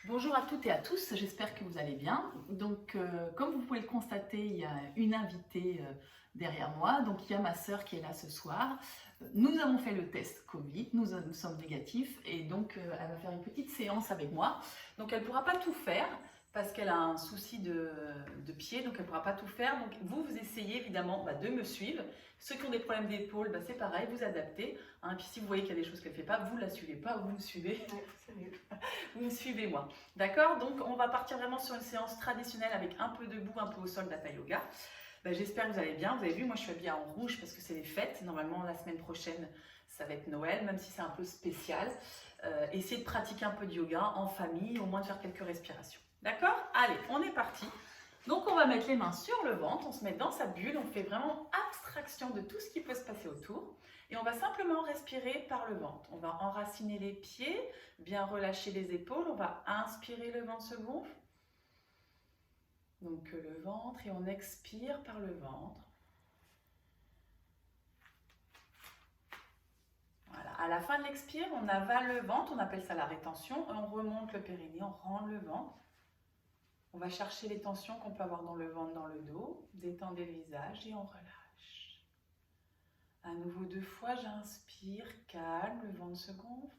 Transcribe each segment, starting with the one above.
Bonjour à toutes et à tous, j'espère que vous allez bien. Donc, comme vous pouvez le constater, il y a une invitée derrière moi. Donc, il y a ma sœur qui est là ce soir. Nous avons fait le test Covid, nous sommes négatifs et donc elle va faire une petite séance avec moi. Donc, elle ne pourra pas tout faire parce qu'elle a un souci de pied, donc elle ne pourra pas tout faire. Donc, vous essayez évidemment de me suivre. Ceux qui ont des problèmes d'épaule, c'est pareil, vous adaptez. Hein. Puis si vous voyez qu'il y a des choses qu'elle ne fait pas, vous ne la suivez pas, vous me suivez. Vous me suivez moi. D'accord? Donc on va partir vraiment sur une séance traditionnelle avec un peu debout, un peu au sol d'Hatha Yoga. J'espère que vous allez bien. Vous avez vu, moi je suis habillée en rouge parce que c'est les fêtes. Normalement la semaine prochaine ça va être Noël, même si c'est un peu spécial. Essayez de pratiquer un peu de yoga en famille, au moins de faire quelques respirations. D'accord? Allez, on est parti. Donc on va mettre les mains sur le ventre, on se met dans sa bulle, on fait vraiment abstraction de tout ce qui peut se passer autour. Et on va simplement respirer par le ventre. On va enraciner les pieds, bien relâcher les épaules. On va inspirer, le ventre se gonfle. Donc le ventre et on expire par le ventre. Voilà. À la fin de l'expire, on avale le ventre, on appelle ça la rétention. On remonte le périnée, on rentre le ventre. On va chercher les tensions qu'on peut avoir dans le ventre, dans le dos. Détendez le visage et on relâche. À nouveau 2 fois, j'inspire, calme, le ventre se gonfle.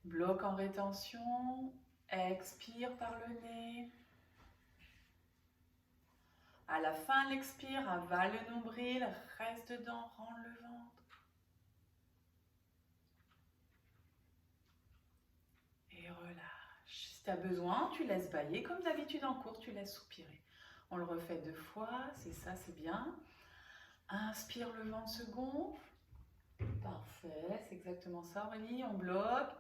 Bloc en rétention, expire par le nez. À la fin de l'expire, avale le nombril, reste dedans, rentre le ventre. Et relâche. Si tu as besoin, tu laisses bâiller. Comme d'habitude en cours, tu laisses soupirer. On le refait 2 fois, c'est ça, c'est bien. Inspire, le ventre se gonfle. Parfait, c'est exactement ça Aurélie. On bloque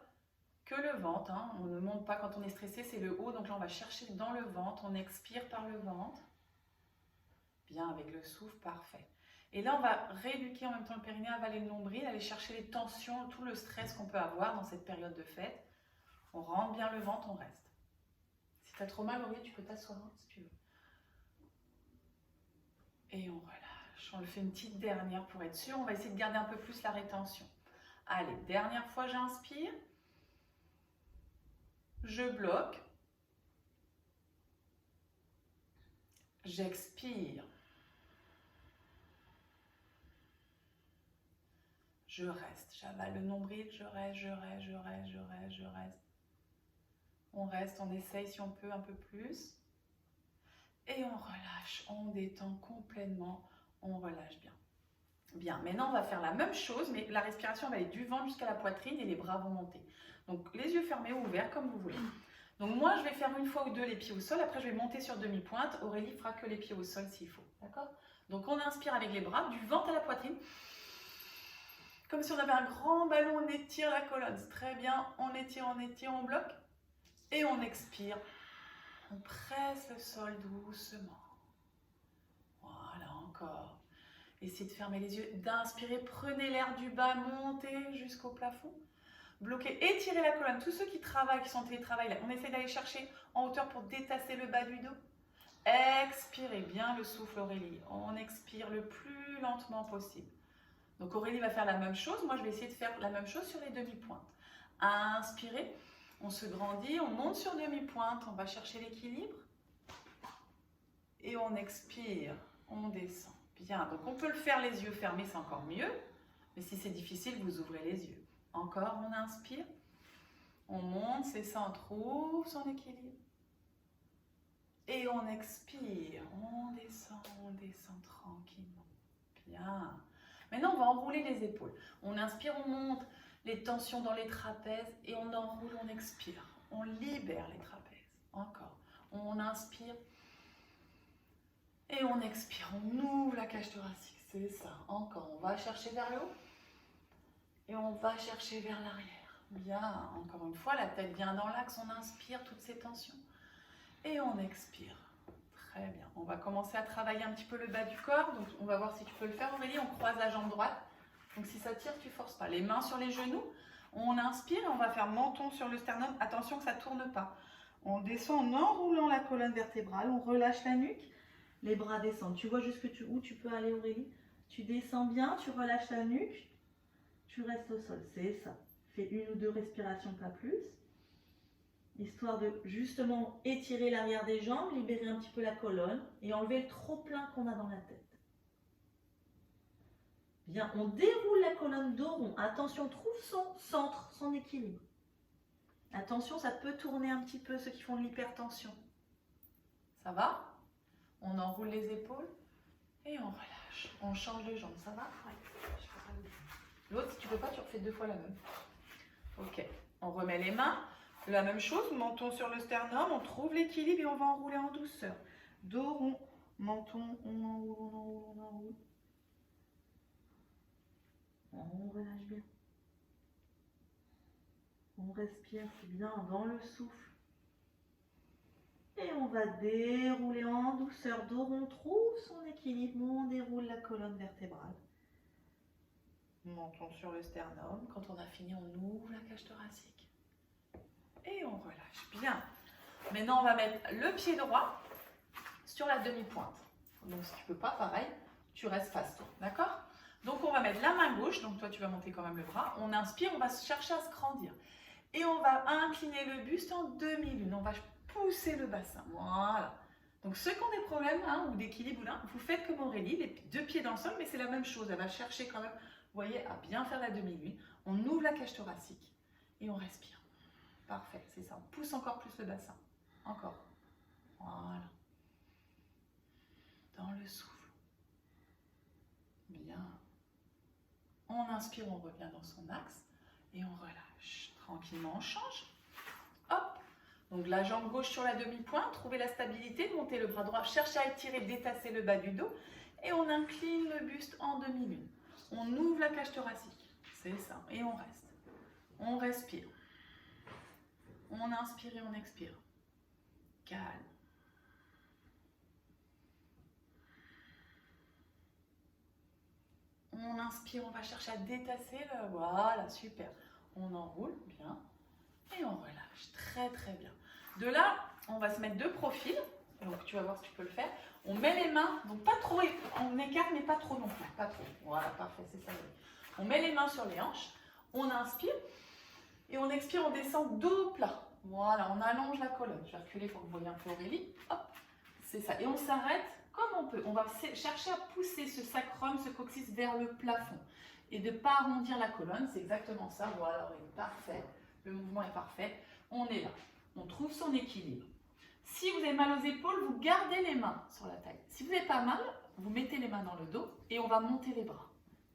que le ventre. Hein. On ne monte pas quand on est stressé, c'est le haut. Donc là, on va chercher dans le ventre. On expire par le ventre. Bien, avec le souffle, parfait. Et là, on va rééduquer en même temps le périnée, avaler le nombril, aller chercher les tensions, tout le stress qu'on peut avoir dans cette période de fête. On rentre bien le ventre, on reste. Si tu as trop mal, Aurélie, tu peux t'asseoir si tu veux. Et on relâche. On le fait une petite dernière pour être sûr. On va essayer de garder un peu plus la rétention. Allez, dernière fois, j'inspire. Je bloque. J'expire. Je reste. J'avale le nombril. Je reste, je reste, je reste, je reste, je reste. On reste, on essaye si on peut un peu plus. Et on relâche, on détend complètement, on relâche bien. Bien, maintenant on va faire la même chose, mais la respiration va aller du ventre jusqu'à la poitrine et les bras vont monter. Donc les yeux fermés ou ouverts comme vous voulez. Donc moi je vais faire une fois ou deux les pieds au sol, après je vais monter sur demi-pointe. Aurélie fera que les pieds au sol s'il faut, d'accord? Donc on inspire avec les bras, du ventre à la poitrine. Comme si on avait un grand ballon, on étire la colonne. Très bien, on étire, on bloque. Et on expire. On presse le sol doucement. Voilà, encore. Essayez de fermer les yeux, d'inspirer, prenez l'air du bas, montez jusqu'au plafond. Bloquez, étirez la colonne. Tous ceux qui travaillent, qui sont en télétravail, là, on essaie d'aller chercher en hauteur pour détasser le bas du dos. Expirez bien le souffle, Aurélie. On expire le plus lentement possible. Donc Aurélie va faire la même chose. Moi, je vais essayer de faire la même chose sur les demi-pointes. Inspirez, on se grandit, on monte sur demi-pointe, on va chercher l'équilibre. Et on expire, on descend. Bien, donc on peut le faire les yeux fermés, c'est encore mieux. Mais si c'est difficile, vous ouvrez les yeux. Encore, on inspire. On monte ses centres, trouve son équilibre. Et on expire, on descend tranquillement. Bien. Maintenant, on va enrouler les épaules. On inspire, on monte les tensions dans les trapèzes et on enroule, on expire. On libère les trapèzes. Encore. On inspire. Et on expire, on ouvre la cage thoracique, c'est ça. Encore, on va chercher vers le haut. Et on va chercher vers l'arrière. Bien, encore une fois, la tête bien dans l'axe, on inspire toutes ces tensions. Et on expire. Très bien. On va commencer à travailler un petit peu le bas du corps. Donc, on va voir si tu peux le faire, Aurélie. On croise la jambe droite. Donc, si ça tire, tu ne forces pas. Les mains sur les genoux. On inspire et on va faire menton sur le sternum. Attention que ça ne tourne pas. On descend en enroulant la colonne vertébrale. On relâche la nuque. Les bras descendent. Tu vois où tu peux aller, Aurélie? Tu descends bien, tu relâches la nuque, tu restes au sol. C'est ça. Fais 1 ou 2 respirations, pas plus. histoire de justement étirer l'arrière des jambes, libérer un petit peu la colonne et enlever le trop-plein qu'on a dans la tête. Bien, on déroule la colonne dos rond. Attention, trouve son centre, son équilibre. Attention, ça peut tourner un petit peu ceux qui font de l'hypertension. Ça va? On enroule les épaules et on relâche. On change de jambe, ça va? Ouais. L'autre, si tu peux pas, tu refais 2 fois la même. Ok, on remet les mains. La même chose, menton sur le sternum, on trouve l'équilibre et on va enrouler en douceur. Dos rond, menton, on enroule, on enroule, on enroule. On relâche bien. On respire bien dans le souffle. Et on va dérouler en douceur. Dos rond, trouve son équilibre. On déroule la colonne vertébrale. Menton sur le sternum. Quand on a fini, on ouvre la cage thoracique. Et on relâche bien. Maintenant, on va mettre le pied droit sur la demi-pointe. Donc, si tu ne peux pas, pareil, tu restes face toi. D'accord? Donc, on va mettre la main gauche. Donc, toi, tu vas monter quand même le bras. On inspire, on va chercher à se grandir. Et on va incliner le buste en demi-lune. On va pousser le bassin. Voilà. Donc, ceux qui ont des problèmes ou d'équilibre, vous faites comme Aurélie, les 2 pieds dans le sol, mais c'est la même chose. Elle va chercher quand même, vous voyez, à bien faire la demi-lune. On ouvre la cage thoracique et on respire. Parfait, c'est ça. On pousse encore plus le bassin. Encore. Voilà. Dans le souffle. Bien. On inspire, on revient dans son axe et on relâche. Tranquillement, on change. Hop. Donc la jambe gauche sur la demi-pointe, trouvez la stabilité, montez le bras droit, cherchez à étirer, détasser le bas du dos et on incline le buste en demi-lune. On ouvre la cage thoracique. C'est ça. Et on reste. On respire. On inspire et on expire. Calme. On inspire, on va chercher à détasser le... Voilà, super. On enroule, bien. Et on relâche. Très, très bien. De là, on va se mettre de profil. Donc, tu vas voir si tu peux le faire. On met les mains, donc pas trop, on écarte, mais pas trop non plus. Pas trop. Voilà, parfait, c'est ça. On met les mains sur les hanches. On inspire. Et on expire, on descend dos plat. Voilà, on allonge la colonne. Je vais reculer pour que vous voyez un peu Aurélie. Hop, c'est ça. Et on s'arrête comme on peut. On va chercher à pousser ce sacrum, ce coccyx vers le plafond. Et de ne pas arrondir la colonne, c'est exactement ça. Voilà, Aurélie, parfait. Le mouvement est parfait. On est là. On trouve son équilibre. Si vous avez mal aux épaules, vous gardez les mains sur la taille. Si vous n'avez pas mal, vous mettez les mains dans le dos et on va monter les bras.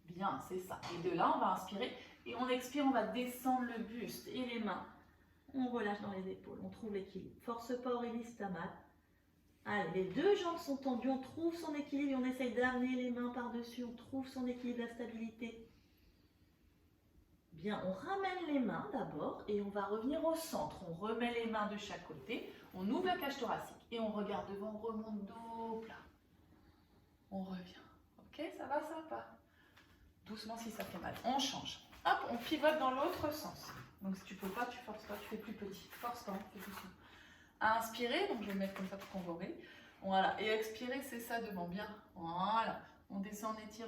Bien, c'est ça. Et de là, on va inspirer. Et on expire, on va descendre le buste et les mains. On relâche dans les épaules, on trouve l'équilibre. Force pas Aurélie si t'as mal. Allez, les 2 jambes sont tendues, on trouve son équilibre et on essaye d'amener les mains par-dessus, on trouve son équilibre, la stabilité. Bien, on ramène les mains d'abord et on va revenir au centre. On remet les mains de chaque côté, on ouvre la cage thoracique et on regarde devant, on remonte dos plat. On revient. Ok, ça va pas? Doucement si ça fait mal. On change. Hop, on pivote dans l'autre sens. Donc si tu peux pas, tu forces pas, tu fais plus petit. Force pas, fais doucement. Inspirez, donc je vais le mettre comme ça pour qu'on voit. Voilà, et expirer, c'est ça devant, bien. Voilà, on descend, on étire,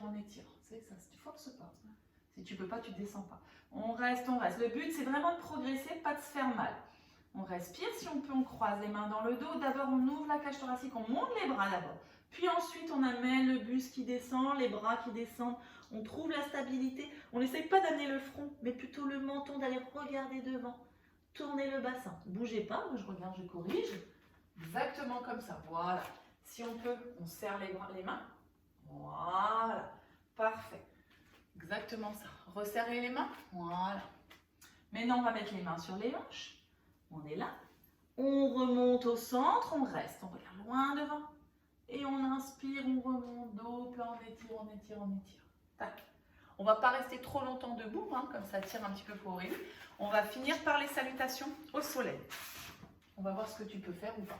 C'est ça, si tu forces pas. Si tu peux pas, tu descends pas. On reste, on reste. Le but, c'est vraiment de progresser, pas de se faire mal. On respire, si on peut, on croise les mains dans le dos. D'abord, on ouvre la cage thoracique, on monte les bras d'abord. Puis ensuite, on amène le buste qui descend, les bras qui descendent. On trouve la stabilité. On n'essaye pas d'amener le front, mais plutôt le menton, d'aller regarder devant. Tournez le bassin. Bougez pas, moi je regarde, je corrige. Exactement comme ça. Voilà. Si on peut, on serre les mains. Voilà. Parfait. Exactement ça. Resserrez les mains. Voilà. Maintenant, on va mettre les mains sur les hanches. On est là. On remonte au centre, on reste. On regarde loin devant. Et on inspire, on remonte, dos plat, on étire, on étire, on étire. Tac. On ne va pas rester trop longtemps debout, comme ça tire un petit peu pour Aurélie. On va finir par les salutations au soleil. On va voir ce que tu peux faire ou pas.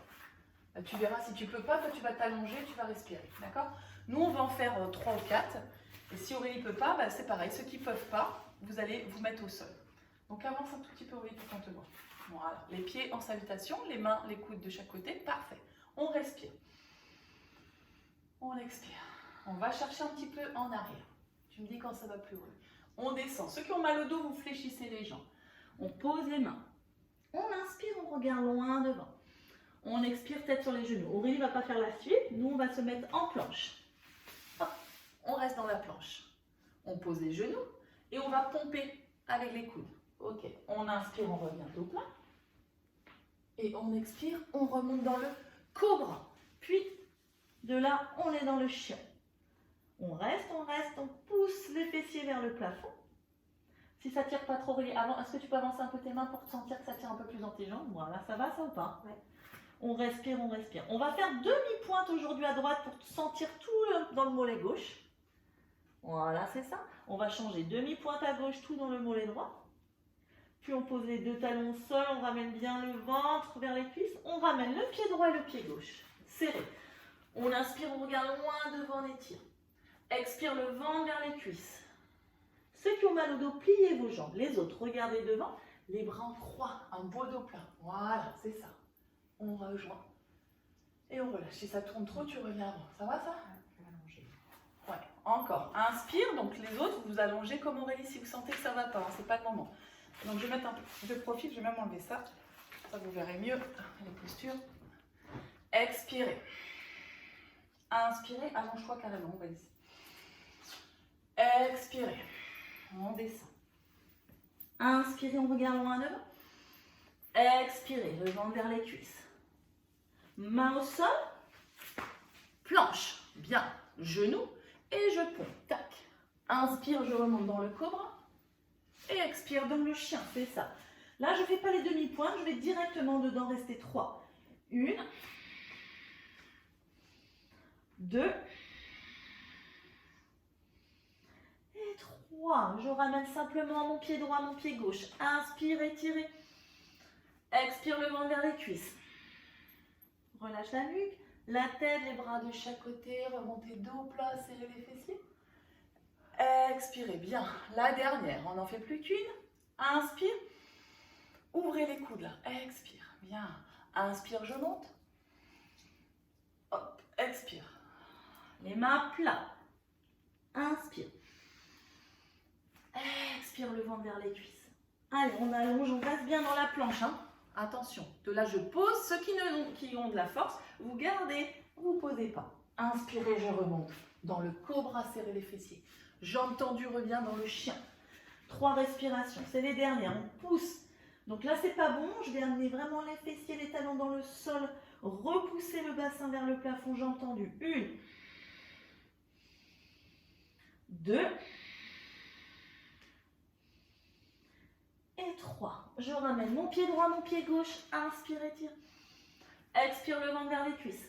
Là, tu verras, si tu peux pas, toi tu vas t'allonger, tu vas respirer. D'accord? Nous, on va en faire 3 ou 4. Et si Aurélie ne peut pas, c'est pareil. Ceux qui ne peuvent pas, vous allez vous mettre au sol. Donc avance un tout petit peu Aurélie pour qu'on te voit. Voilà. Les pieds en salutation, les mains, les coudes de chaque côté. Parfait. On respire. On expire. On va chercher un petit peu en arrière. Tu me dis quand ça va plus haut. On descend. Ceux qui ont mal au dos, vous fléchissez les jambes. On pose les mains. On inspire, on regarde loin devant. On expire tête sur les genoux. Aurélie ne va pas faire la suite. Nous, on va se mettre en planche. Hop, on reste dans la planche. On pose les genoux et on va pomper avec les coudes. Ok, on inspire, on revient dos plat. Et on expire, on remonte dans le cobra. Puis, de là, on est dans le chien. On reste, on pousse les fessiers vers le plafond. Si ça ne tire pas trop, est-ce que tu peux avancer un peu tes mains pour te sentir que ça tire un peu plus dans tes jambes? Voilà, ça va, ça ou pas? Ouais. On respire, on respire. On va faire demi-pointe aujourd'hui à droite pour sentir tout dans le mollet gauche. Voilà, c'est ça. On va changer demi-pointe à gauche, tout dans le mollet droit. Puis on pose les deux talons au sol, on ramène bien le ventre vers les cuisses. On ramène le pied droit et le pied gauche. Serré. On inspire, on regarde loin devant, on étire. Expire le ventre vers les cuisses. Ceux qui ont mal au dos, pliez vos jambes. Les autres, regardez devant. Les bras en croix, un beau dos plat. Voilà, c'est ça. On rejoint. Et on relâche. Si ça tourne trop, tu reviens avant. Ça va, ça? Je vais m'allonger. Ouais, encore. Inspire, donc les autres, vous allongez comme Aurélie si vous sentez que ça ne va pas. C'est pas le moment. Donc je vais mettre un peu de profil, je vais même enlever ça. Ça, vous verrez mieux les postures. Expirez. Inspirez, allonge-toi carrément, on va ici. Expirez. On descend. Inspirez, on regarde loin devant. Expirez, le ventre vers les cuisses. Main au sol. Planche. Bien. Genou. Et je pompe. Tac. Inspire, je remonte dans le cobra. Et expire dans le chien. C'est ça. Là, je ne fais pas les demi-pointes. Je vais directement dedans rester 3. 1. 2. Et 3. Je ramène simplement mon pied droit, mon pied gauche. Inspire, étirez. Expire le ventre vers les cuisses. Relâche la nuque, la tête, les bras de chaque côté. Remontez dos plat, serrez les fessiers. Expirez bien. La dernière, on n'en fait plus qu'une. Inspire. Ouvrez les coudes là. Expire. Bien. Inspire, je monte. Hop. Expire. Les mains plats. Inspire. Expire le ventre vers les cuisses. Allez, on allonge, on reste bien dans la planche. Hein. Attention, de là je pose. Ceux qui ont de la force, vous gardez, vous ne posez pas. Inspirez, je remonte. Dans le cobra, serrez les fessiers. Jambes tendues, revient dans le chien. 3 respirations, c'est les dernières. On pousse. Donc là, c'est pas bon. Je vais amener vraiment les fessiers, les talons dans le sol. Repousser le bassin vers le plafond, jambes tendues. 1. 2. Et 3. Je ramène mon pied droit, mon pied gauche. Inspire, étire. Expire le ventre vers les cuisses.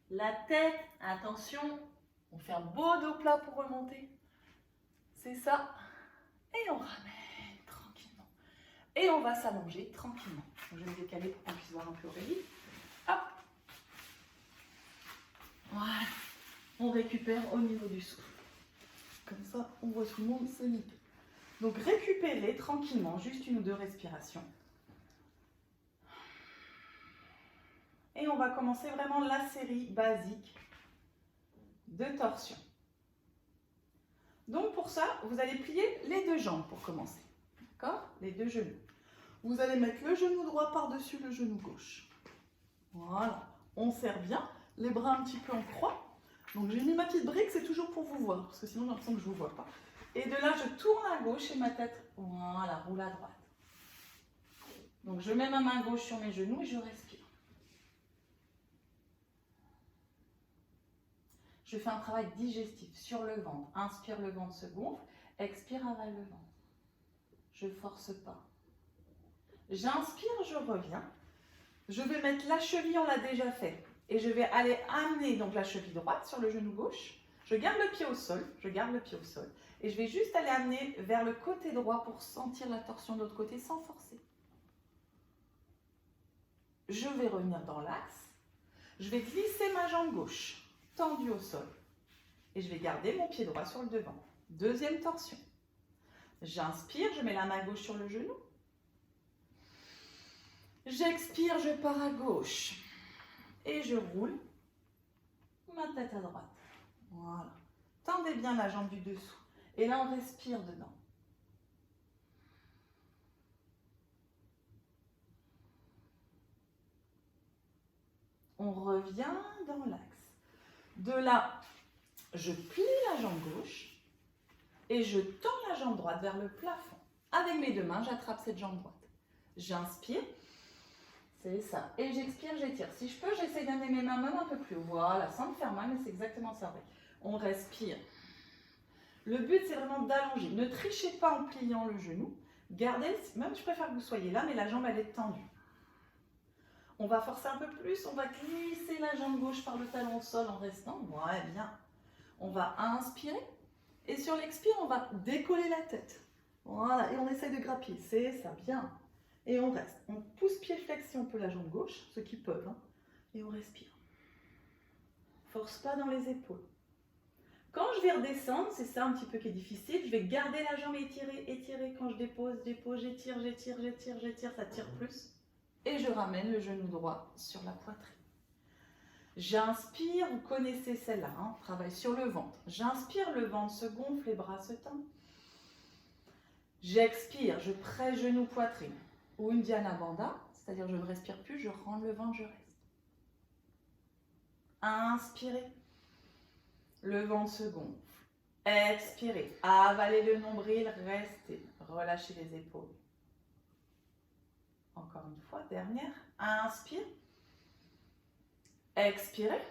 La tête, attention. On fait un beau dos plat pour remonter. C'est ça. Et on ramène tranquillement. Et on va s'allonger tranquillement. Donc, je vais me décaler pour qu'on puisse voir un peu Aurélie. Hop. Voilà. On récupère au niveau du souffle. Comme ça, on voit tout le monde, c'est nickel. Donc récupérez tranquillement, juste 1 ou 2 respirations. Et on va commencer vraiment la série basique de torsion. Donc pour ça, vous allez plier les 2 jambes pour commencer. D'accord? Les 2 genoux. Vous allez mettre le genou droit par-dessus le genou gauche. Voilà. On serre bien, les bras un petit peu en croix. Donc j'ai mis ma petite brique, c'est toujours pour vous voir, parce que sinon j'ai l'impression que je ne vous vois pas. Et de là, je tourne à gauche et ma tête, voilà, roule à droite. Donc je mets ma main gauche sur mes genoux et je respire. Je fais un travail digestif sur le ventre. Inspire, le ventre se gonfle. Expire, avale le ventre. Je ne force pas. J'inspire, je reviens. Je vais mettre la cheville, on l'a déjà fait. Et je vais aller amener donc la cheville droite sur le genou gauche. Je garde le pied au sol, et je vais juste aller amener vers le côté droit pour sentir la torsion de l'autre côté sans forcer. Je vais revenir dans l'axe. Je vais glisser ma jambe gauche, tendue au sol. Et je vais garder mon pied droit sur le devant. Deuxième torsion. J'inspire, je mets la main gauche sur le genou. J'expire, je pars à gauche. Et je roule ma tête à droite. Voilà. Tendez bien la jambe du dessous. Et là, on respire dedans. On revient dans l'axe. De là, je plie la jambe gauche et je tends la jambe droite vers le plafond. Avec mes deux mains, j'attrape cette jambe droite. J'inspire, c'est ça. Et j'expire, j'étire. Si je peux, j'essaie d'amener mes mains même un peu plus haut. Voilà, sans me faire mal, mais c'est exactement ça. On respire. Le but, c'est vraiment d'allonger. Ne trichez pas en pliant le genou. Gardez, même je préfère que vous soyez là, mais la jambe, elle est tendue. On va forcer un peu plus. On va glisser la jambe gauche par le talon au sol en restant. Ouais, bien. On va inspirer. Et sur l'expire, on va décoller la tête. Voilà, et on essaye de grappiller. C'est ça, bien. Et on reste. On pousse pied flex si on peut la jambe gauche, ceux qui peuvent. Hein. Et on respire. Force pas dans les épaules. Quand je vais redescendre, c'est ça un petit peu qui est difficile, je vais garder la jambe étirée, étirer. Quand je dépose, j'étire, j'étire, j'étire, j'étire, ça tire plus. Et je ramène le genou droit sur la poitrine. J'inspire, vous connaissez celle-là, hein, travaille sur le ventre. J'inspire, le ventre se gonfle, les bras se tendent. J'expire, je presse genou, poitrine. Ou une Dhyana Bandha, c'est-à-dire je ne respire plus, je rentre le ventre, je reste. Inspirez. Le ventre se gonfle. Expirez. Avalez le nombril. Restez. Relâchez les épaules. Encore une fois, dernière. Inspire. Expirez.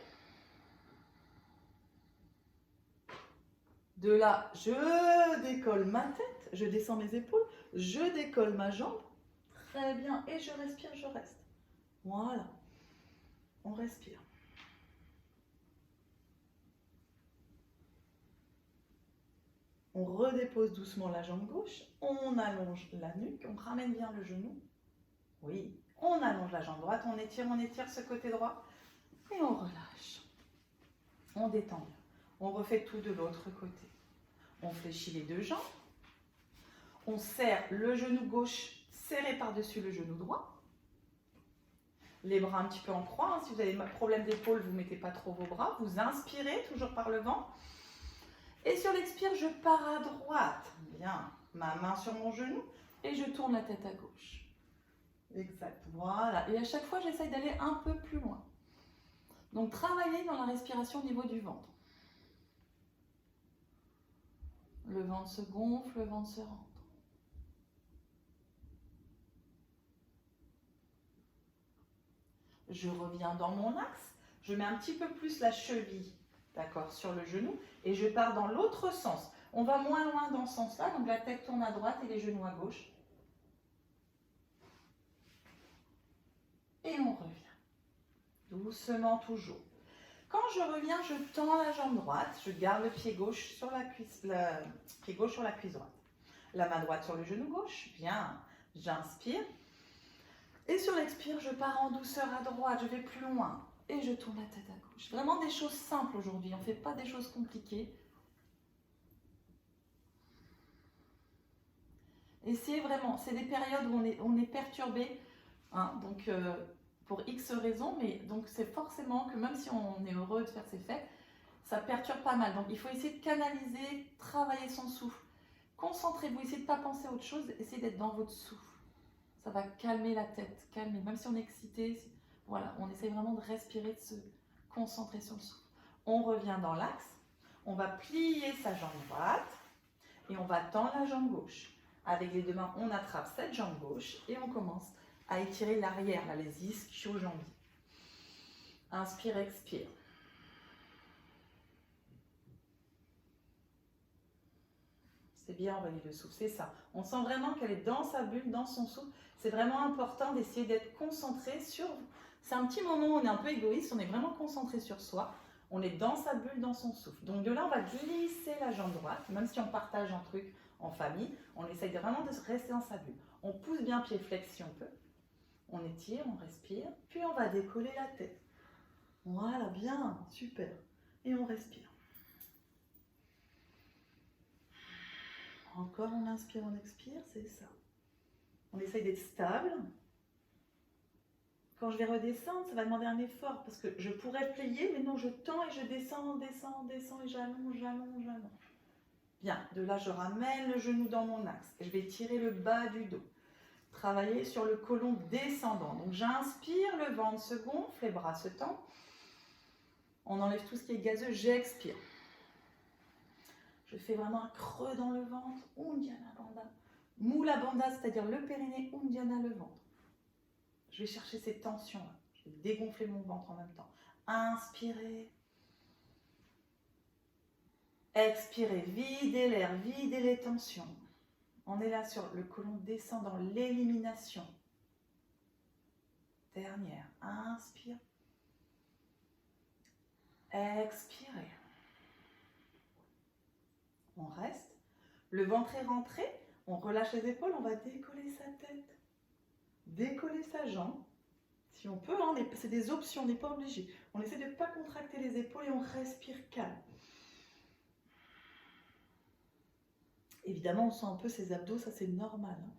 De là, je décolle ma tête. Je descends mes épaules. Je décolle ma jambe. Très bien. Et je respire, je reste. Voilà. On respire. On redépose doucement la jambe gauche, on allonge la nuque, on ramène bien le genou. Oui, on allonge la jambe droite, on étire ce côté droit et on relâche. On détend bien. On refait tout de l'autre côté. On fléchit les deux jambes. On serre le genou gauche serré par-dessus le genou droit. Les bras un petit peu en croix. Hein. Si vous avez un problème d'épaule, vous ne mettez pas trop vos bras. Vous inspirez toujours par le ventre. Et sur l'expire, je pars à droite. Bien. Ma main sur mon genou et je tourne la tête à gauche. Exact. Voilà. Et à chaque fois, j'essaye d'aller un peu plus loin. Donc, travaillez dans la respiration au niveau du ventre. Le ventre se gonfle, le ventre se rentre. Je reviens dans mon axe. Je mets un petit peu plus la cheville, d'accord, sur le genou. Et je pars dans l'autre sens. On va moins loin dans ce sens-là. Donc, la tête tourne à droite et les genoux à gauche. Et on revient. Doucement toujours. Quand je reviens, je tends la jambe droite. Je garde le pied gauche sur la cuisse, pied gauche sur la cuisse droite. La main droite sur le genou gauche. Bien. J'inspire. Et sur l'expire, je pars en douceur à droite. Je vais plus loin. Et je tourne la tête à gauche. Vraiment des choses simples aujourd'hui. On ne fait pas des choses compliquées. Essayez vraiment. C'est des périodes où on est perturbé. Hein, donc, pour X raisons. Mais donc, c'est forcément que même si on est heureux de faire ces fêtes, ça perturbe pas mal. Donc, il faut essayer de canaliser, travailler son souffle. Concentrez-vous. Essayez de ne pas penser à autre chose. Essayez d'être dans votre souffle. Ça va calmer la tête. Calmer. Même si on est excité. Voilà, on essaie vraiment de respirer, de se concentrer sur le souffle. On revient dans l'axe. On va plier sa jambe droite et on va tendre la jambe gauche. Avec les deux mains, on attrape cette jambe gauche et on commence à étirer l'arrière, là, les ischio-jambiers. Inspire, expire. C'est bien envoyer le souffle, c'est ça. On sent vraiment qu'elle est dans sa bulle, dans son souffle. C'est vraiment important d'essayer d'être concentré sur... C'est un petit moment où on est un peu égoïste, on est vraiment concentré sur soi. On est dans sa bulle, dans son souffle. Donc de là, on va glisser la jambe droite, même si on partage un truc en famille, on essaye vraiment de rester dans sa bulle. On pousse bien pied flex si on peut. On étire, on respire, puis on va décoller la tête. Voilà, bien, super. Et on respire. Encore, on inspire, on expire, c'est ça. On essaye d'être stable. Quand je vais redescendre, ça va demander un effort parce que je pourrais plier, mais non, je tends et je descends, descends, descends et j'allonge, j'allonge, j'allonge. Bien, de là, je ramène le genou dans mon axe. Je vais tirer le bas du dos. travailler sur le côlon descendant. Donc j'inspire, le ventre se gonfle, les bras se tendent. On enlève tout ce qui est gazeux, j'expire. Je fais vraiment un creux dans le ventre, Uddiyana Bandha. Mula Bandha, c'est-à-dire le périnée, Uddiyana le ventre. Je vais chercher ces tensions-là. Je vais dégonfler mon ventre en même temps. Inspirez. Expirez, videz l'air, videz les tensions. On est là sur le côlon descendant, l'élimination. Dernière, inspire. Expirez. On reste. Le ventre est rentré. On relâche les épaules. On va décoller sa tête. Décoller sa jambe. Si on peut, hein, c'est des options, on n'est pas obligé. On essaie de ne pas contracter les épaules et on respire calme. Évidemment, on sent un peu ses abdos, ça c'est normal. Hein.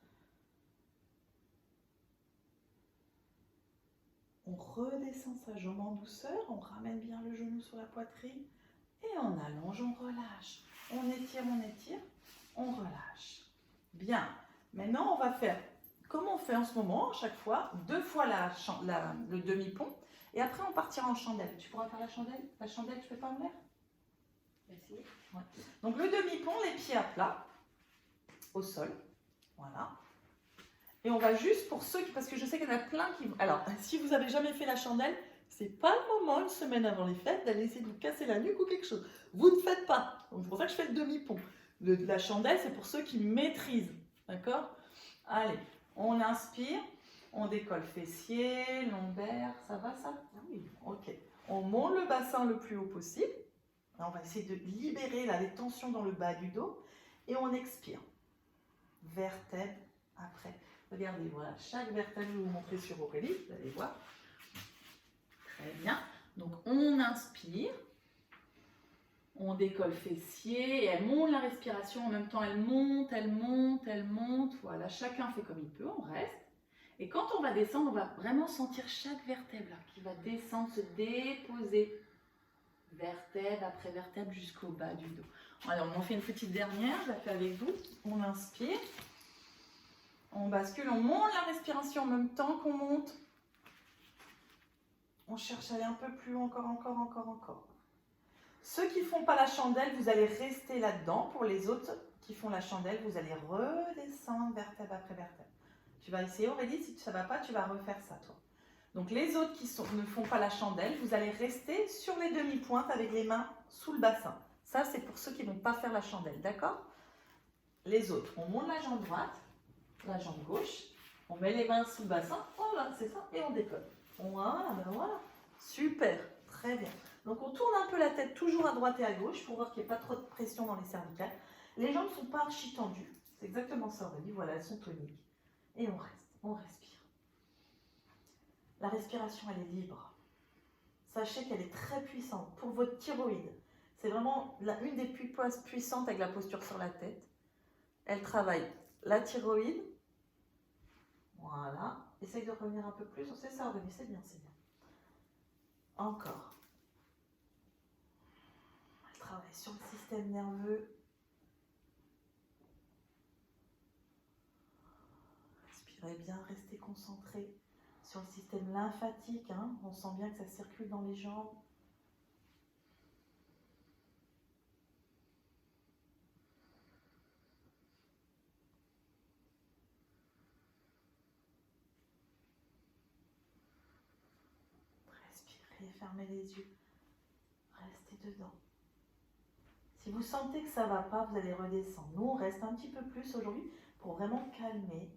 On redescend sa jambe en douceur, on ramène bien le genou sur la poitrine et on allonge, on relâche. On étire, on relâche. Bien, maintenant on va faire, comme on fait en ce moment, à chaque fois, 2 fois le demi-pont et après on partira en chandelle. Tu pourras faire la chandelle? La chandelle, tu fais pas en l'air? Merci. Ouais. Donc le demi-pont, les pieds à plat, au sol, voilà. Et on va juste pour ceux qui, parce que je sais qu'il y en a plein qui... Alors, si vous n'avez jamais fait la chandelle, c'est pas le moment, une semaine avant les fêtes, d'aller essayer de vous casser la nuque ou quelque chose. Vous ne faites pas. Donc c'est pour ça que je fais le demi-pont. La chandelle, c'est pour ceux qui maîtrisent, d'accord? Allez, on inspire, on décolle fessier, lombaire, ça va ça? Oui. Ok. On monte le bassin le plus haut possible. Là, on va essayer de libérer là, les tensions dans le bas du dos et on expire. Vertèbre après. Regardez, voilà, chaque vertèbre, je vais vous montrer sur Aurélie, vous allez voir. Très bien. Donc, on inspire. On décolle fessier et elle monte la respiration. En même temps, elle monte, elle monte, elle monte. Voilà, chacun fait comme il peut, on reste. Et quand on va descendre, on va vraiment sentir chaque vertèbre là, qui va descendre, se déposer. Vertèbre après vertèbre jusqu'au bas du dos. Alors, on en fait une petite dernière, je la fais avec vous. On inspire. On bascule, on monte la respiration en même temps qu'on monte. On cherche à aller un peu plus haut, encore. Ceux qui ne font pas la chandelle, vous allez rester là-dedans. Pour les autres qui font la chandelle, vous allez redescendre vertèbre après vertèbre. Tu vas essayer, Aurélie, si ça ne va pas, tu vas refaire ça, toi. Donc les autres qui ne font pas la chandelle, vous allez rester sur les demi-pointes avec les mains sous le bassin. Ça, c'est pour ceux qui ne vont pas faire la chandelle, d'accord? Les autres, on monte la jambe droite. La jambe gauche, on met les mains sous le bassin, voilà, c'est ça, et on décolle. Voilà, ben voilà, super, très bien. Donc on tourne un peu la tête toujours à droite et à gauche pour voir qu'il n'y ait pas trop de pression dans les cervicales. Les jambes ne sont pas archi tendues, c'est exactement ça, Aurélie, voilà, elles sont toniques. Et on reste, on respire. La respiration, elle est libre. Sachez qu'elle est très puissante pour votre thyroïde. C'est vraiment une des plus puissantes avec la posture sur la tête. Elle travaille la thyroïde. Voilà. Essaye de revenir un peu plus. C'est ça, Aurélie, c'est bien, c'est bien. Encore. Elle travaille sur le système nerveux. Respirez bien, restez concentré sur le système lymphatique. Hein. On sent bien que ça circule dans les jambes. Fermez les yeux, restez dedans. Si vous sentez que ça ne va pas, vous allez redescendre. Nous, on reste un petit peu plus aujourd'hui pour vraiment calmer.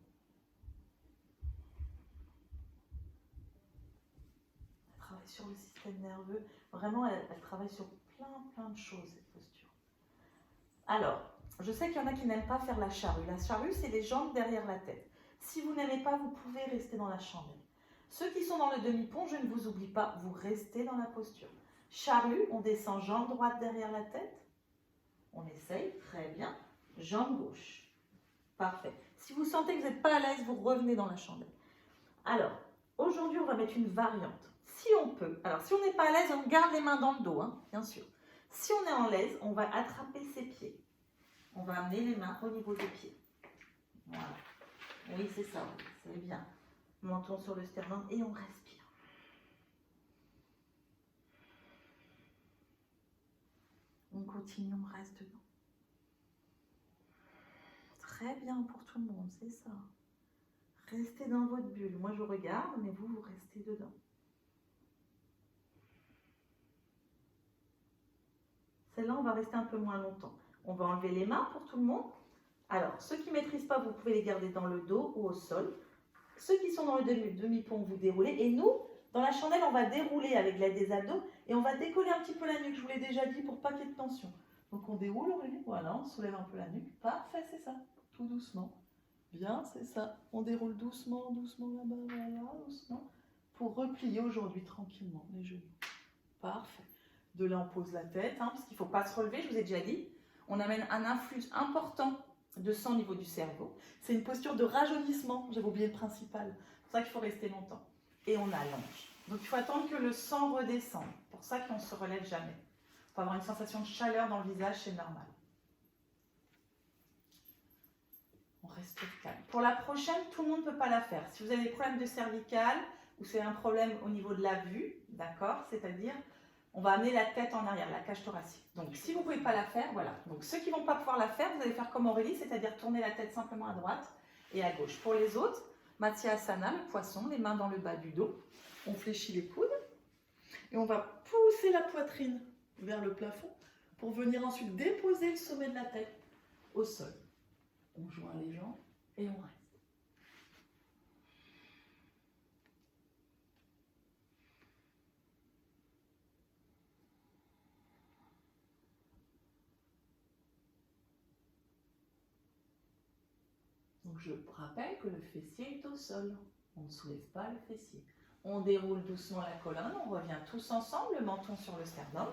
Elle travaille sur le système nerveux. Vraiment, elle travaille sur plein de choses, cette posture. Alors, je sais qu'il y en a qui n'aiment pas faire la charrue. La charrue, c'est les jambes derrière la tête. Si vous n'aimez pas, vous pouvez rester dans la chandelle. Ceux qui sont dans le demi-pont, je ne vous oublie pas, vous restez dans la posture. Charrue, on descend jambe droite derrière la tête. On essaye, très bien. Jambe gauche. Parfait. Si vous sentez que vous n'êtes pas à l'aise, vous revenez dans la chandelle. Alors, aujourd'hui, on va mettre une variante. Si on peut, alors si on n'est pas à l'aise, on garde les mains dans le dos, hein, bien sûr. Si on est en l'aise, on va attraper ses pieds. On va amener les mains au niveau des pieds. Voilà. Oui, c'est ça. C'est bien. Menton sur le sternum et on respire. On continue, on reste dedans. Très bien pour tout le monde, c'est ça. Restez dans votre bulle. Moi, je regarde, mais vous, vous restez dedans. Celle-là, on va rester un peu moins longtemps. On va enlever les mains pour tout le monde. Alors, ceux qui ne maîtrisent pas, vous pouvez les garder dans le dos ou au sol. Ceux qui sont dans le demi-pont, vous déroulez. Et nous, dans la chandelle, on va dérouler avec l'aide des abdos et on va décoller un petit peu la nuque. Je vous l'ai déjà dit pour pas qu'il y ait de tension. Donc, on déroule, Aurélie. Voilà, on soulève un peu la nuque. Parfait, c'est ça. Tout doucement. Bien, c'est ça. On déroule doucement, doucement là-bas, voilà, doucement. Pour replier aujourd'hui tranquillement les genoux. Parfait. De là, on pose la tête, hein, parce qu'il ne faut pas se relever, je vous ai déjà dit. On amène un influx important de sang au niveau du cerveau. C'est une posture de rajeunissement, j'avais oublié le principal. C'est pour ça qu'il faut rester longtemps. Et on allonge. Donc, il faut attendre que le sang redescende. C'est pour ça qu'on ne se relève jamais. Il faut avoir une sensation de chaleur dans le visage, c'est normal. On respire calme. Pour la prochaine, tout le monde ne peut pas la faire. Si vous avez des problèmes de cervicale ou c'est un problème au niveau de la vue, d'accord, c'est-à-dire on va amener la tête en arrière, la cage thoracique. Donc, si vous ne pouvez pas la faire, voilà. Donc, ceux qui ne vont pas pouvoir la faire, vous allez faire comme Aurélie, c'est-à-dire tourner la tête simplement à droite et à gauche. Pour les autres, Matsyasana, le poisson, les mains dans le bas du dos. On fléchit les coudes et on va pousser la poitrine vers le plafond pour venir ensuite déposer le sommet de la tête au sol. On joint les jambes et on reste. Donc je rappelle que le fessier est au sol. On ne soulève pas le fessier. On déroule doucement la colonne, on revient tous ensemble, le menton sur le sternum.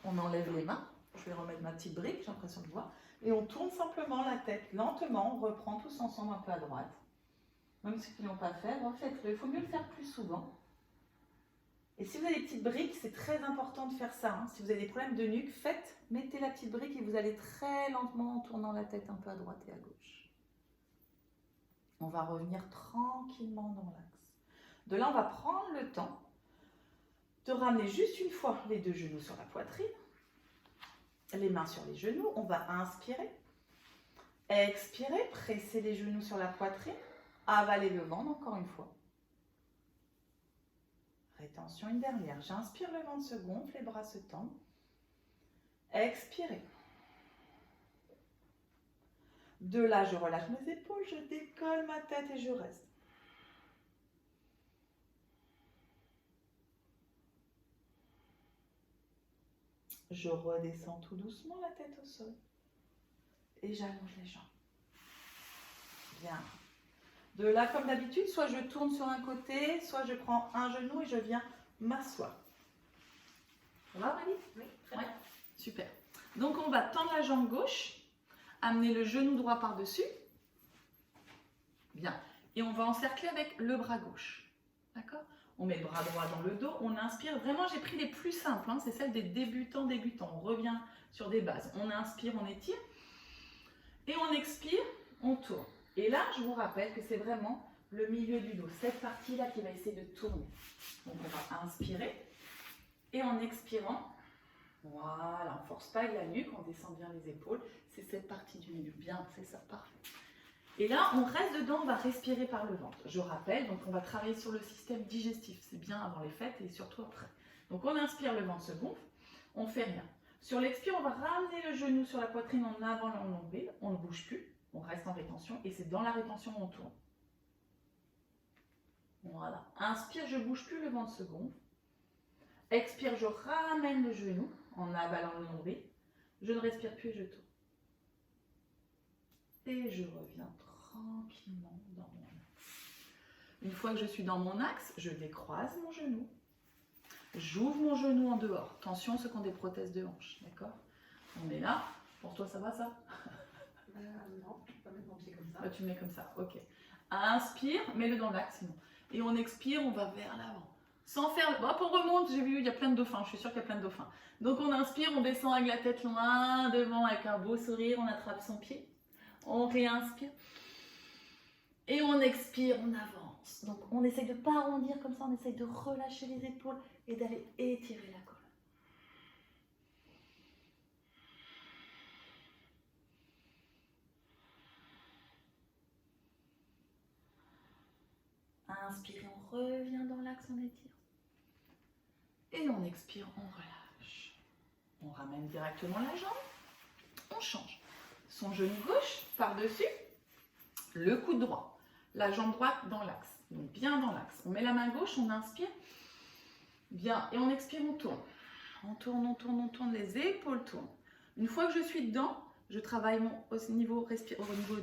On enlève les mains. Je vais remettre ma petite brique, j'ai l'impression de voir. Et on tourne simplement la tête lentement, on reprend tous ensemble un peu à droite. Même ceux qui ne l'ont pas fait, refaites-le. Il faut mieux le faire plus souvent. Et si vous avez des petites briques, c'est très important de faire ça. Hein. Si vous avez des problèmes de nuque, mettez la petite brique et vous allez très lentement en tournant la tête un peu à droite et à gauche. On va revenir tranquillement dans l'axe. De là, on va prendre le temps de ramener juste une fois les deux genoux sur la poitrine, les mains sur les genoux. On va inspirer, expirer, presser les genoux sur la poitrine, avaler le ventre encore une fois. Rétention une dernière. J'inspire, le ventre se gonfle, les bras se tendent. Expirez. De là, je relâche mes épaules, je décolle ma tête et je reste. Je redescends tout doucement la tête au sol. Et j'allonge les jambes. Bien. De là, comme d'habitude, soit je tourne sur un côté, soit je prends un genou et je viens m'asseoir. Ça va, Marie? Oui, très bien. Super. Donc, on va tendre la jambe gauche, amener le genou droit par-dessus. Bien. Et on va encercler avec le bras gauche. D'accord? On met le bras droit dans le dos, on inspire. Vraiment, j'ai pris les plus simples, hein, c'est celle des débutants. On revient sur des bases. On inspire, on étire. Et on expire, on tourne. Et là, je vous rappelle que c'est vraiment le milieu du dos, cette partie-là qui va essayer de tourner. Donc, on va inspirer. Et en expirant, voilà, on ne force pas avec la nuque, on descend bien les épaules. C'est cette partie du milieu. Bien, c'est ça, parfait. Et là, on reste dedans, on va respirer par le ventre. Je rappelle, donc on va travailler sur le système digestif. C'est bien avant les fêtes et surtout après. Donc on inspire, le ventre se gonfle, on ne fait rien. Sur l'expire, on va ramener le genou sur la poitrine en avant le nombril. On ne bouge plus, on reste en rétention et c'est dans la rétention qu'on tourne. Voilà. Inspire, je ne bouge plus, le ventre se gonfle. Expire, je ramène le genou en avalant le nombril. Je ne respire plus et je tourne. Et je reviens tranquillement dans mon axe. Une fois que je suis dans mon axe, je décroise mon genou. J'ouvre mon genou en dehors. Attention, ceux qui ont des prothèses de hanche, d'accord? On est là. Pour toi, ça va ça? Non, je peux pas mettre mon pied comme ça. Tu le mets comme ça, ok. Inspire, mets-le dans l'axe sinon. Et on expire, on va vers l'avant. Sans faire... Hop, on remonte, j'ai vu, il y a plein de dauphins, je suis sûre qu'il y a plein de dauphins. Donc on inspire, on descend avec la tête loin devant, avec un beau sourire, on attrape son pied. On réinspire. Et on expire, on avance. Donc on essaye de ne pas arrondir comme ça, on essaye de relâcher les épaules et d'aller étirer la colonne. Inspire, on revient dans l'axe, on étire. Et on expire, on relâche. On ramène directement la jambe. On change. Son genou gauche par-dessus, le coude droit. La jambe droite dans l'axe. Donc bien dans l'axe. On met la main gauche, on inspire. Bien. Et on expire, on tourne. On tourne, on tourne, on tourne. Les épaules tournent. Une fois que je suis dedans, je travaille au niveau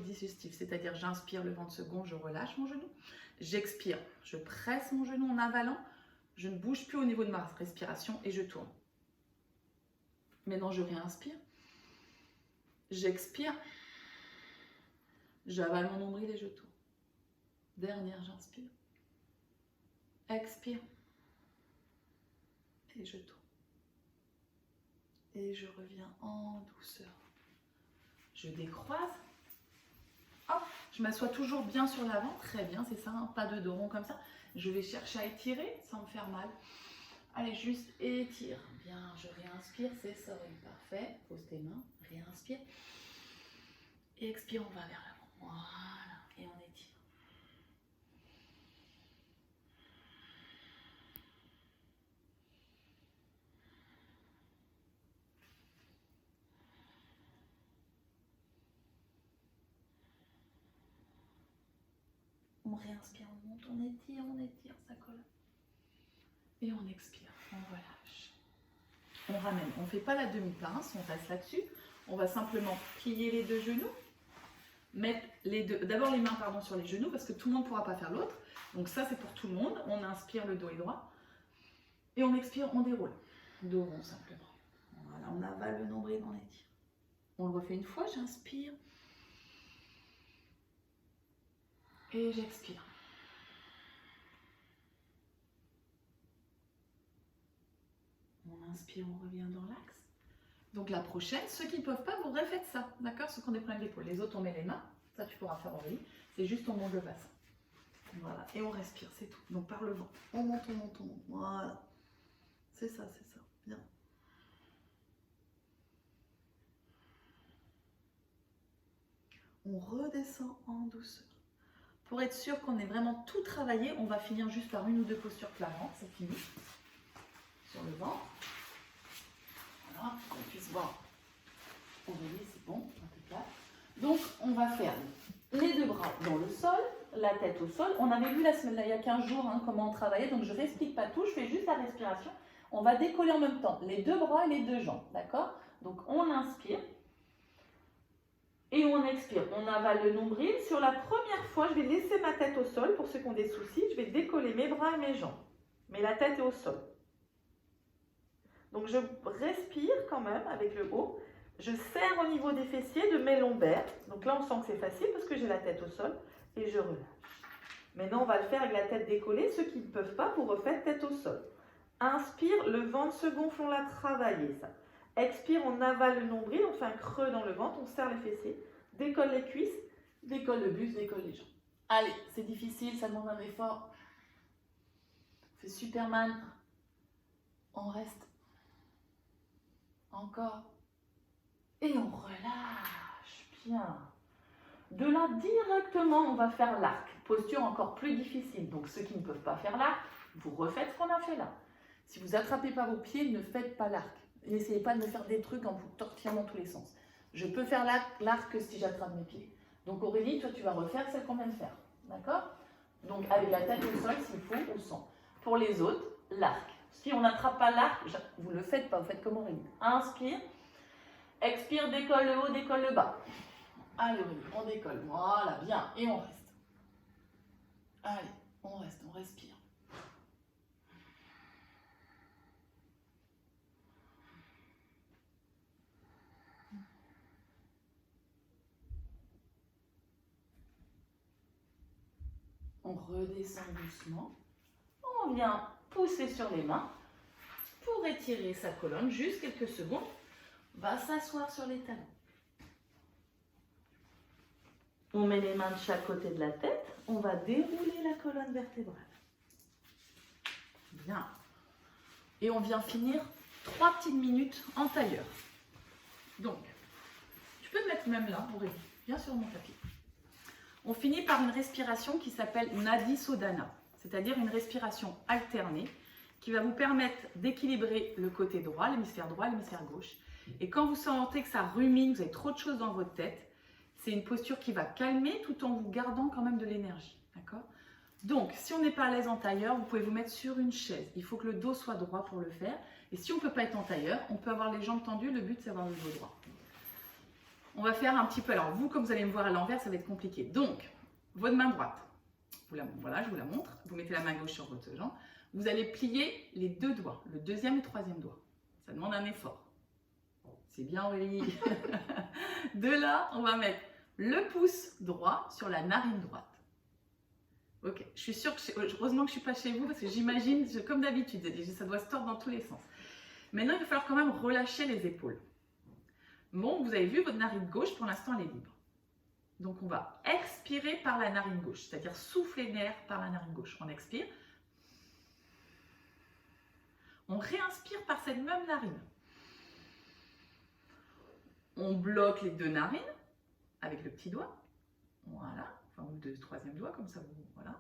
digestif. C'est-à-dire j'inspire le ventre second, je relâche mon genou. J'expire, je presse mon genou en avalant. Je ne bouge plus au niveau de ma respiration et je tourne. Maintenant, je réinspire. J'expire. J'avale mon nombril et je tourne. Dernière, j'inspire. Expire. Et je tourne. Et je reviens en douceur. Je décroise. Hop, je m'assois toujours bien sur l'avant. Très bien, c'est ça, hein, pas de dos rond comme ça. Je vais chercher à étirer sans me faire mal. Allez, juste étire. Bien, je réinspire, c'est ça, oui, parfait. Pose tes mains, réinspire. Et expire, on va vers l'avant. Voilà, et on étire. On réinspire, on monte, on étire, ça colle. Et on expire, on relâche. On ramène, on ne fait pas la demi-pince, on reste là-dessus. On va simplement plier les deux genoux. Mettre d'abord les mains sur les genoux parce que tout le monde ne pourra pas faire l'autre. Donc ça c'est pour tout le monde. On inspire, le dos est droit. Et on expire, on déroule. Dos rond simplement. Voilà, on avale le nombril, on étire. On le refait une fois, j'inspire. Et j'expire. On inspire, on revient dans l'axe. Donc la prochaine, ceux qui ne peuvent pas, vous refaites ça, d'accord? Ceux qui ont des problèmes d'épaule. Les autres, on met les mains. Ça, tu pourras faire Aurélie. C'est juste on monte le bassin. Voilà, et on respire, c'est tout. Donc par le vent. On monte, on monte, on monte. Voilà. C'est ça, bien. On redescend en douceur. Pour être sûr qu'on ait vraiment tout travaillé, on va finir juste par une ou deux postures clavantes, c'est fini. Sur le ventre. Voilà, qu'on puisse voir. Aurélie, c'est bon, impeccable. Donc, on va faire les deux bras dans le sol, la tête au sol. On avait vu la semaine, il y a 15 jours, comment on travaillait, donc je ne réexplique pas tout, je fais juste la respiration. On va décoller en même temps les deux bras et les deux jambes, d'accord? Donc, on inspire. Et on expire, on avale le nombril. Sur la première fois, je vais laisser ma tête au sol. Pour ceux qui ont des soucis, je vais décoller mes bras et mes jambes. Mais la tête est au sol. Donc je respire quand même avec le haut. Je serre au niveau des fessiers de mes lombaires. Donc là, on sent que c'est facile parce que j'ai la tête au sol. Et je relâche. Maintenant, on va le faire avec la tête décollée. Ceux qui ne peuvent pas, vous refaites tête au sol. Inspire, le ventre se gonfle, on l'a travaillé ça. Expire, on avale le nombril, on fait un creux dans le ventre, on serre les fessiers, décolle les cuisses, décolle le buste, décolle les jambes. Allez, c'est difficile, ça demande un effort. On fait Superman. On reste. Encore. Et on relâche. Bien. De là, directement, on va faire l'arc. Posture encore plus difficile. Donc, ceux qui ne peuvent pas faire l'arc, vous refaites ce qu'on a fait là. Si vous attrapez pas vos pieds, ne faites pas l'arc. N'essayez pas de me faire des trucs en vous tortillant dans tous les sens. Je peux faire l'arc que si j'attrape mes pieds. Donc Aurélie, toi tu vas refaire celle qu'on vient de faire. D'accord? Donc avec la tête au sol s'il faut, au centre. Pour les autres, l'arc. Si on n'attrape pas l'arc, vous ne le faites pas, vous faites comme Aurélie. Inspire, expire, décolle le haut, décolle le bas. Allez Aurélie, on décolle. Voilà, bien. Et on reste. Allez, on reste, on respire. On redescend doucement. On vient pousser sur les mains pour étirer sa colonne. Juste quelques secondes. On va s'asseoir sur les talons. On met les mains de chaque côté de la tête. On va dérouler la colonne vertébrale. Bien. Et on vient finir 3 petites minutes en tailleur. Donc, tu peux te mettre même là, Aurélie. Viens sur mon tapis. On finit par une respiration qui s'appelle Nadi Sodhana, c'est-à-dire une respiration alternée qui va vous permettre d'équilibrer le côté droit, l'hémisphère gauche. Et quand vous sentez que ça rumine, vous avez trop de choses dans votre tête, c'est une posture qui va calmer tout en vous gardant quand même de l'énergie. D'accord ? Donc, si on n'est pas à l'aise en tailleur, vous pouvez vous mettre sur une chaise. Il faut que le dos soit droit pour le faire. Et si on ne peut pas être en tailleur, on peut avoir les jambes tendues. Le but, c'est d'avoir le dos droit. On va faire un petit peu. Alors, vous, comme vous allez me voir à l'envers, ça va être compliqué. Donc, votre main droite. Voilà, je vous la montre. Vous mettez la main gauche sur votre jambe. Vous allez plier les 2 doigts, le 2e et le 3e doigt. Ça demande un effort. C'est bien, Aurélie. De là, on va mettre le pouce droit sur la narine droite. Ok, je suis sûre que, heureusement que je ne suis pas chez vous parce que j'imagine, comme d'habitude, ça doit se tordre dans tous les sens. Maintenant, il va falloir quand même relâcher les épaules. Bon, vous avez vu, votre narine gauche, pour l'instant, elle est libre. Donc, on va expirer par la narine gauche, c'est-à-dire souffler l'air par la narine gauche. On expire. On réinspire par cette même narine. On bloque les 2 narines avec le petit doigt. Voilà. Enfin, ou le 3e doigt, comme ça, voilà.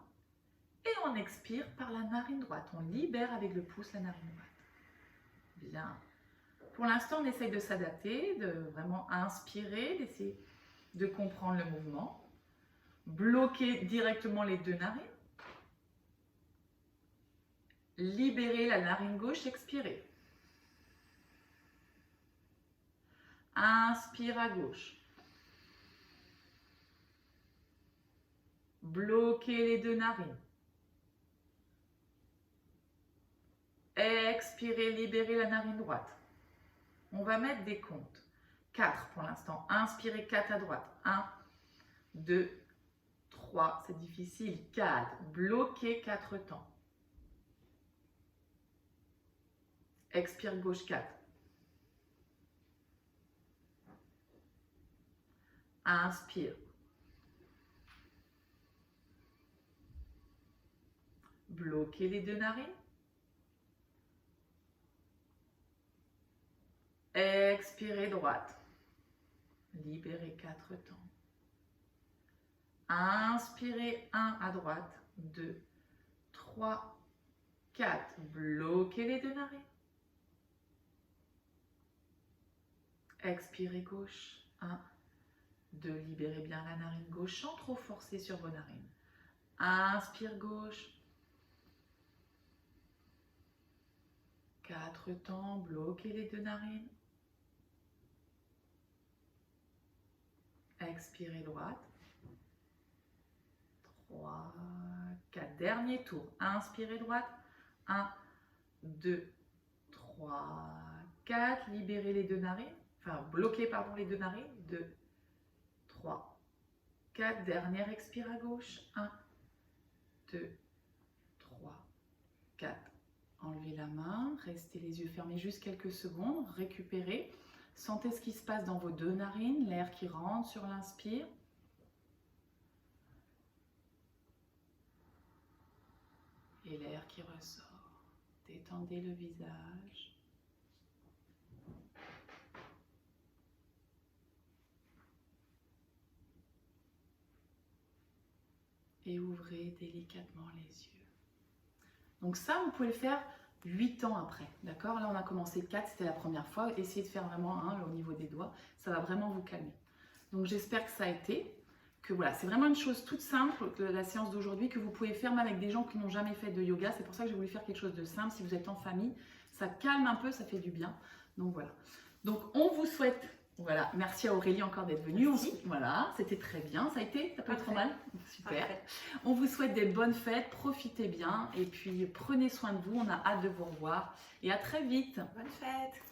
Et on expire par la narine droite. On libère avec le pouce la narine droite. Bien. Pour l'instant, on essaye de s'adapter, de vraiment inspirer, d'essayer de comprendre le mouvement. Bloquer directement les 2 narines. Libérer la narine gauche, expirer. Inspire à gauche. Bloquez les 2 narines. Expirez, libérez la narine droite. On va mettre des comptes. 4 pour l'instant. Inspirez 4 à droite. 1, 2, 3, c'est difficile. 4. Bloquez 4 temps. Expire gauche 4. Inspire. Bloquez les 2 narines. Expirez droite. Libérez 4 temps. Inspirez 1 à droite. 2, 3, 4. Bloquez les 2 narines. Expirez gauche. 1, 2. Libérez bien la narine gauche sans trop forcer sur vos narines. Inspire gauche. 4 temps. Bloquez les 2 narines. Expirez droite. 3, 4. Dernier tour. Inspirez droite. 1, 2, 3, 4. Libérez les 2 narines. Enfin, bloquez, pardon, les 2 narines. 2, 3, 4. Dernière expire à gauche. 1, 2, 3, 4. Enlevez la main. Restez les yeux fermés juste quelques secondes. Récupérez. Sentez ce qui se passe dans vos 2 narines, l'air qui rentre sur l'inspire. Et l'air qui ressort. Détendez le visage. Et ouvrez délicatement les yeux. Donc ça, vous pouvez le faire 8 ans après, d'accord? Là, on a commencé 4, c'était la première fois. Essayez de faire vraiment au niveau des doigts. Ça va vraiment vous calmer. Donc, j'espère que ça a été. Que voilà, c'est vraiment une chose toute simple, la séance d'aujourd'hui, que vous pouvez faire même avec des gens qui n'ont jamais fait de yoga. C'est pour ça que j'ai voulu faire quelque chose de simple. Si vous êtes en famille, ça calme un peu, ça fait du bien. Donc, voilà. Donc, on vous souhaite... Voilà, merci à Aurélie encore d'être venue. Voilà, c'était très bien. Ça a été, t'as pas eu trop mal? Super. Parfait. On vous souhaite des bonnes fêtes, profitez bien et puis prenez soin de vous. On a hâte de vous revoir et à très vite. Bonne fête.